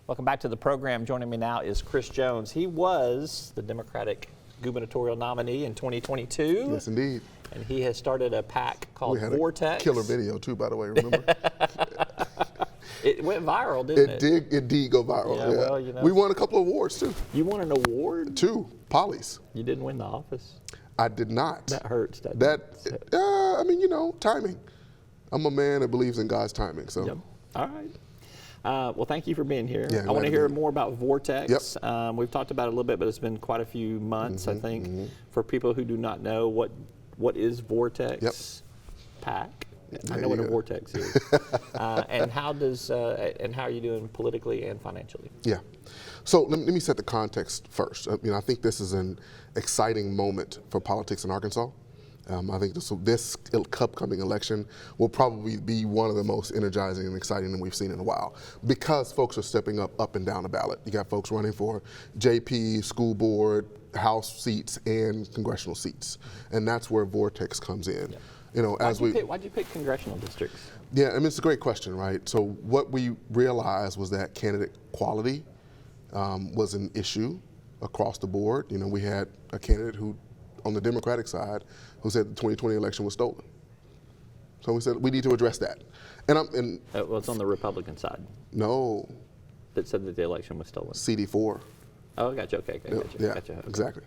Welcome back to the program. Joining me now is Chris Jones. He was the Democratic gubernatorial nominee in 2022. Yes, indeed. And he has started a PAC called Vortex. A killer video too, by the way, remember? It went viral, didn't it? It did go viral. Yeah, well, you know. We won a couple of awards too. You won an award? 2, Polly's. You didn't win the office? I did not. That hurts, doesn't it? I mean, you know, timing. I'm a man that believes in God's timing, so. Yep. All right. Well, thank you for being here. Yeah, I want to hear more about Vortex. Yep. We've talked about it a little bit, but it's been quite a few months, I think. For people who do not know, what is Vortex PAC? I know what a vortex is. And how are you doing politically and financially? Yeah. So let me set the context first. I think this is an exciting moment for politics in Arkansas. I think this upcoming election will probably be one of the most energizing and exciting that we've seen in a while, because folks are stepping up and down the ballot. You got folks running for JP, school board, House seats, and congressional seats, and that's where Vortex comes in. Yeah. You know, why'd you pick congressional districts? Yeah, I mean, it's a great question, right? So what we realized was that candidate quality was an issue across the board. You know, we had a candidate who, on the Democratic side, who said the 2020 election was stolen. So we said we need to address that. And well, it's on the Republican side. No. That said that the election was stolen. CD4. Oh, gotcha. Okay, gotcha. Yeah, gotcha. Okay. Exactly.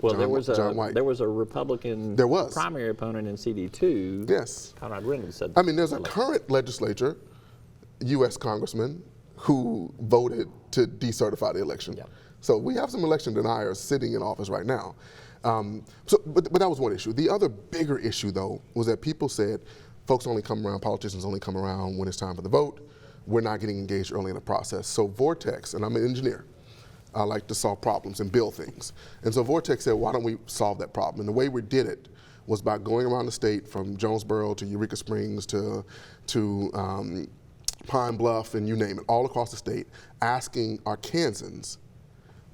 Well, John there was a Republican primary opponent in CD2. Yes. Conrad Reynolds said. I mean, there's a current legislature, U.S. congressman, who voted to decertify the election. Yep. So we have some election deniers sitting in office right now. But that was one issue. The other bigger issue, though, was that people said, politicians only come around when it's time for the vote. We're not getting engaged early in the process. So Vortex, and I'm an engineer, I like to solve problems and build things. And so Vortex said, why don't we solve that problem? And the way we did it was by going around the state, from Jonesboro to Eureka Springs to Pine Bluff, and you name it, all across the state, asking Arkansans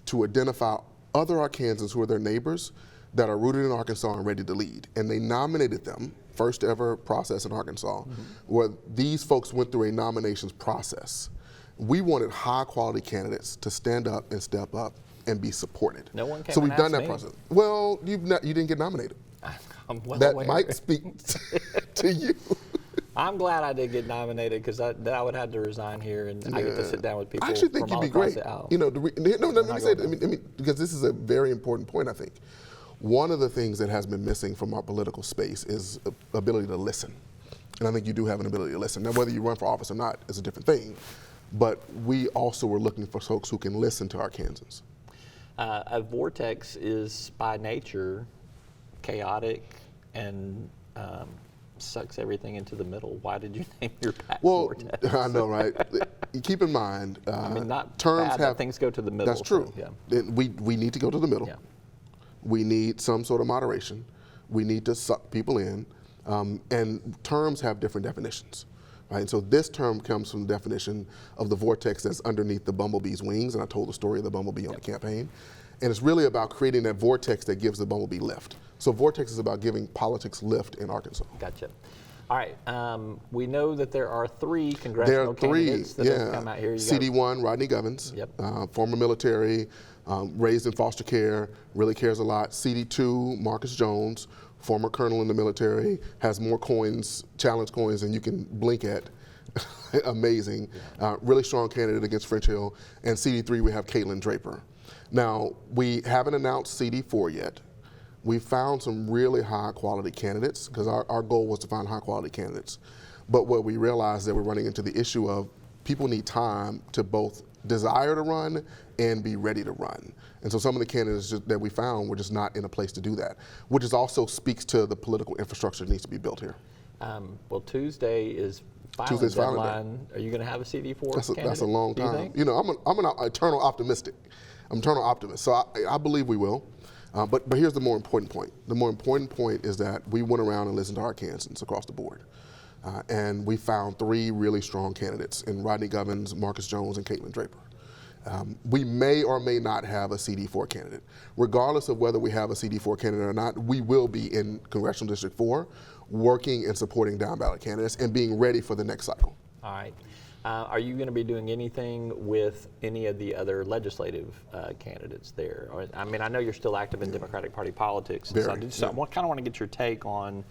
to identify other Arkansans who are their neighbors that are rooted in Arkansas and ready to lead. And they nominated them, first ever process in Arkansas, where these folks went through a nominations process. We wanted high quality candidates to stand up and step up and be supported. No one came. So we've done that process. Well, you didn't get nominated. I'm well that aware. might speak to you. I'm glad I did get nominated, because I would have to resign here, and I get to sit down with people. I actually think you'd be great. You know, let me say it. Because this is a very important point, I think. One of the things that has been missing from our political space is ability to listen. And I think you do have an ability to listen. Now, whether you run for office or not is a different thing. But we also were looking for folks who can listen to Arkansans. A vortex is by nature chaotic and sucks everything into the middle. Why did you name your PAC Vortex? I know, right? Keep in mind, not terms bad that things go to the middle. That's true. So, yeah. We need to go to the middle. Yeah. We need some sort of moderation. We need to suck people in. And terms have different definitions. Right? So this term comes from the definition of the vortex that's underneath the bumblebee's wings, and I told the story of the bumblebee on the campaign. And it's really about creating that vortex that gives the bumblebee lift. So Vortex is about giving politics lift in Arkansas. Gotcha. All right. We know that there are 3 congressional candidates that have come out here. CD1, Rodney Govins, former military, raised in foster care, really cares a lot. CD2, Marcus Jones, former colonel in the military, has more coins, challenge coins, than you can blink at. Amazing. Really strong candidate against French Hill. And CD3, we have Caitlin Draper. Now, we haven't announced CD4 yet. We found some really high quality candidates, because our goal was to find high quality candidates. But what we realized that we're running into the issue of people need time to both desire to run and be ready to run. And so some of the candidates that we found were just not in a place to do that, which is also speaks to the political infrastructure that needs to be built here. Well, Tuesday is filing deadline. Are you going to have a CD4 candidate? That's a long time. You know, I'm an eternal optimistic. I'm an eternal optimist. So I believe we will. But here's the more important point. The more important point is that we went around and listened to Arkansans across the board. And we found 3 really strong candidates in Rodney Govins, Marcus Jones, and Caitlin Draper. We may or may not have a CD4 candidate. Regardless of whether we have a CD4 candidate or not, we will be in Congressional District 4 working and supporting down ballot candidates and being ready for the next cycle. All right. Are you going to be doing anything with any of the other legislative candidates there? I mean, I know you're still active in Democratic Party politics. So I kind of want to get your take on,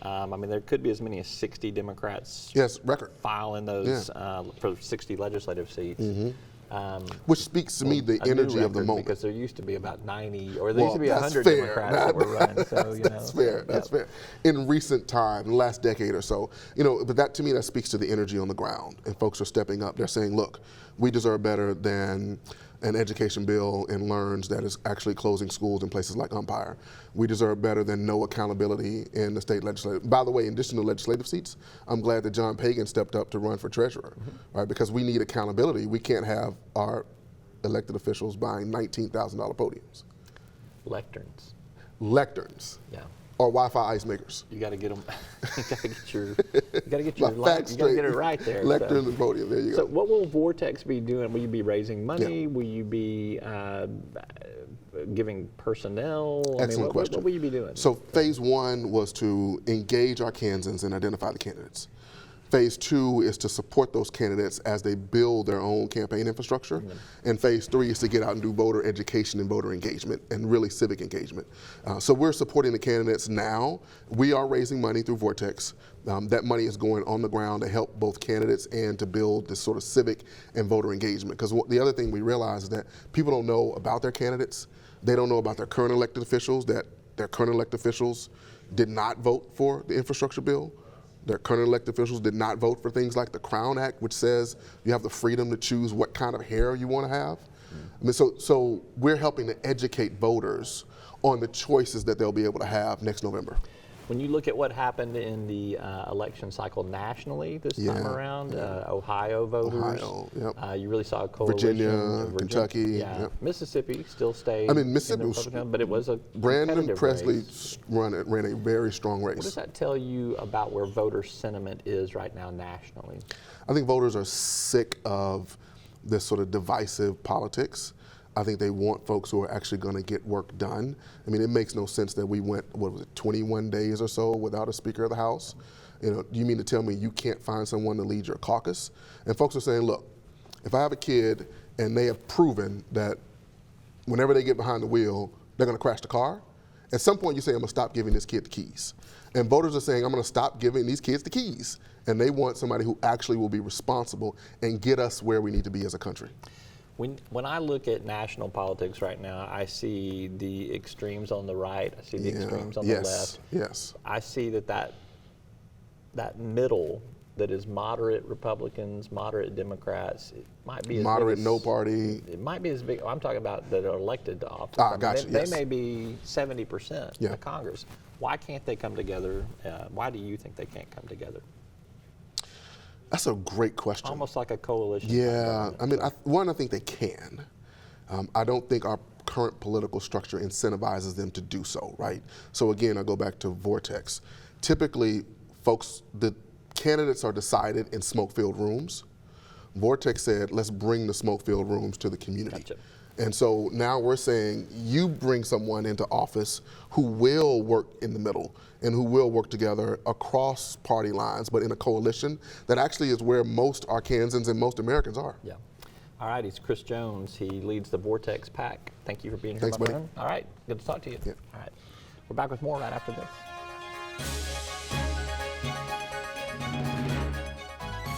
I mean, there could be as many as 60 Democrats record filing those for 60 legislative seats. Which speaks to me the energy of the moment. Because there used to be about 90, or there used to be 100 Democrats that were running. So, that's fair. That's fair. In recent time, the last decade or so, but that to me, that speaks to the energy on the ground. And folks are stepping up. They're saying, look, we deserve better than an education bill in LEARNs that is actually closing schools in places like Umpire. We deserve better than no accountability in the state legislature. By the way, in addition to legislative seats, I'm glad that John Pagan stepped up to run for treasurer, right? Because we need accountability. We can't have our elected officials buying $19,000 podiums. Lecterns. Lecterns. Yeah. Or Wi-Fi ice makers. You got to get them. You got to get your facts straight. You got to get it right there. Lecterns and podium. There you go. So, what will Vortex be doing? Will you be raising money? Will you be giving personnel? Excellent question. What will you be doing? So, phase 1 was to engage our Kansans and identify the candidates. Phase 2 is to support those candidates as they build their own campaign infrastructure. And phase 3 is to get out and do voter education and voter engagement and really civic engagement. So we're supporting the candidates now. We are raising money through Vortex. That money is going on the ground to help both candidates and to build this sort of civic and voter engagement. Because the other thing we realize is that people don't know about their candidates. They don't know about their current elected officials, that their current elected officials did not vote for the infrastructure bill. Their current elected officials did not vote for things like the Crown Act, which says you have the freedom to choose what kind of hair you want to have. I mean, so we're helping to educate voters on the choices that they'll be able to have next November. When you look at what happened in the election cycle nationally this time around, Ohio voters, you really saw a coalition. Virginia, Kentucky, Mississippi still stayed. I mean, Mississippi was, but it was a Brandon Presley race. ran a very strong race. What does that tell you about where voter sentiment is right now nationally? I think voters are sick of this sort of divisive politics. I think they want folks who are actually going to get work done. I mean, it makes no sense that we went, 21 days or so without a Speaker of the House. You mean to tell me you can't find someone to lead your caucus? And folks are saying, look, if I have a kid and they have proven that whenever they get behind the wheel, they're going to crash the car, at some point you say, I'm going to stop giving this kid the keys. And voters are saying, I'm going to stop giving these kids the keys. And they want somebody who actually will be responsible and get us where we need to be as a country. When I look at national politics right now, I see the extremes on the right. I see the extremes on the left. Yes. I see that middle that is moderate Republicans, moderate Democrats. It might be moderate no party. It might be as big. I'm talking about that are elected to office. Gotcha. They may be 70% of Congress. Why can't they come together? Why do you think they can't come together? That's a great question. Almost like a coalition. Yeah, I mean, I think they can. I don't think our current political structure incentivizes them to do so, right? So again, I go back to Vortex. Typically, the candidates are decided in smoke-filled rooms. Vortex said, let's bring the smoke-filled rooms to the community. Gotcha. And so now we're saying, you bring someone into office who will work in the middle and who will work together across party lines, but in a coalition that actually is where most Arkansans and most Americans are. Yeah. All right, he's Chris Jones. He leads the Vortex PAC. Thank you for being here. Thanks, buddy. All right, good to talk to you. Yeah. All right, we're back with more right after this.